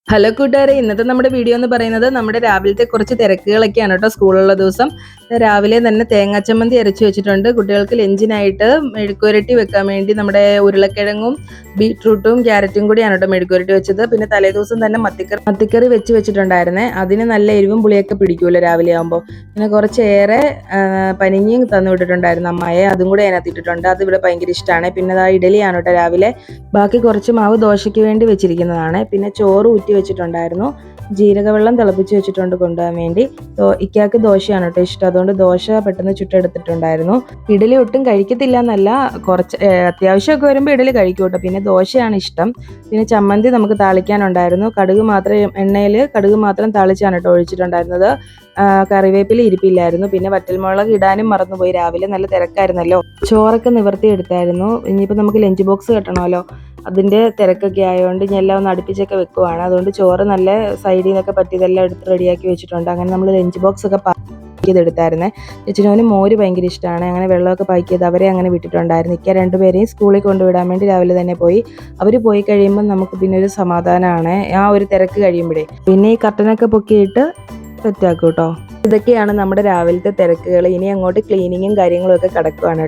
Hello കൂട്ടുകാരെ, ഇന്നത്തെ നമ്മുടെ വീഡിയോ എന്ന് പറയുന്നത് നമ്മുടെ രാവിലത്തെ കുറച്ച് തിരക്കുകളൊക്കെയാണ് കേട്ടോ. സ്കൂളുള്ള ദിവസം രാവിലെ തന്നെ തേങ്ങാച്ചമ്മന്തി അരച്ച് വെച്ചിട്ടുണ്ട്. കുട്ടികൾക്ക് ലഞ്ചിനായിട്ട് മെഴുക്കുവരട്ടി വെക്കാൻ വേണ്ടി നമ്മുടെ ഉരുളക്കിഴങ്ങും ബീട്രൂട്ടും ക്യാരറ്റും കൂടിയാണ് കേട്ടോ മെഴുക്കുവരട്ടി വെച്ചത്. പിന്നെ തലേദിവസം തന്നെ മത്തിക്കറി വെച്ചിട്ടുണ്ടായിരുന്നേ. അതിന് നല്ല എരിവും പുളിയൊക്കെ പിടിക്കുമല്ലോ രാവിലെ ആകുമ്പോൾ. പിന്നെ കുറച്ചേറെ പനിഞ്ഞിയും തന്നു വിട്ടിട്ടുണ്ടായിരുന്നു അമ്മായി, അതും കൂടി അതിനകത്ത് ഇട്ടിട്ടുണ്ട്. അത് ഇവിടെ ഭയങ്കര ഇഷ്ടമാണ്. പിന്നെ അതാ ഇഡലിയാണ് കേട്ടോ രാവിലെ. ബാക്കി കുറച്ച് മാവ് ദോശയ്ക്ക് വേണ്ടി വെച്ചിരിക്കുന്നതാണ്. പിന്നെ ചോറ് ഊറ്റി വെച്ചിട്ടുണ്ടായിരുന്നു. ജീരകവെള്ളം തിളപ്പിച്ച് വെച്ചിട്ടുണ്ട് കൊണ്ടുപോകാൻ വേണ്ടി. ഇക്കാക്ക് ദോശയാണ് കേട്ടോ ഇഷ്ടം, അതുകൊണ്ട് ദോശ പെട്ടെന്ന് ചുട്ടെടുത്തിട്ടുണ്ടായിരുന്നു. ഇഡലി ഒട്ടും കഴിക്കത്തില്ല എന്നല്ല, കുറച്ച് അത്യാവശ്യമൊക്കെ വരുമ്പോൾ ഇഡലി കഴിക്കും കേട്ടോ. പിന്നെ ദോശയാണ് ഇഷ്ടം. പിന്നെ ചമ്മന്തി നമുക്ക് താളിക്കാനുണ്ടായിരുന്നു. എണ്ണയിൽ കടുക് മാത്രം താളിച്ചാണ് കേട്ടോ ഒഴിച്ചിട്ടുണ്ടായിരുന്നത്. കറിവേപ്പില ഇരിപ്പില്ലായിരുന്നു. പിന്നെ വറ്റൽമുളക് ഇടാനും മറന്നുപോയി. രാവിലെ നല്ല തിരക്കായിരുന്നല്ലോ. ചോറൊക്കെ നിവർത്തി എടുത്തായിരുന്നു. ഇനിയിപ്പോൾ നമുക്ക് ലഞ്ച് ബോക്സ് കെട്ടണമല്ലോ, അതിൻ്റെ തിരക്കൊക്കെ ആയതുകൊണ്ട് ഞാൻ എല്ലാം ഒന്ന് അടുപ്പിച്ചൊക്കെ വെക്കുവാണ്. അതുകൊണ്ട് ചോറ് നല്ല സൈഡിൽ നിന്നൊക്കെ പറ്റിയതെല്ലാം എടുത്ത് റെഡിയാക്കി വെച്ചിട്ടുണ്ട്. അങ്ങനെ നമ്മൾ ലഞ്ച് ബോക്സ് ഒക്കെ പാക്ക് ചെയ്തെടുത്തായിരുന്നേ. ചേച്ചിനോന് മോര് ഭയങ്കര ഇഷ്ടമാണ്. അങ്ങനെ വെള്ളമൊക്കെ പാക്ക് ചെയ്ത് അവരെ അങ്ങനെ വിട്ടിട്ടുണ്ടായിരുന്നു. ഇക്ക രണ്ടുപേരെയും സ്കൂളിൽ കൊണ്ടുവിടാൻ വേണ്ടി രാവിലെ തന്നെ പോയി. അവർ പോയി കഴിയുമ്പോൾ നമുക്ക് പിന്നെ ഒരു സമാധാനമാണ്, ആ ഒരു തിരക്ക് കഴിയുമ്പോഴേ. പിന്നെ ഈ കർട്ടനൊക്കെ പൊക്കിയിട്ട് സെറ്റാക്കും കേട്ടോ. ഇതൊക്കെയാണ് നമ്മുടെ രാവിലത്തെ തിരക്കുകൾ. ഇനി അങ്ങോട്ട് ക്ലീനിങ്ങും കാര്യങ്ങളും ഒക്കെ കിടക്കുവാണ്.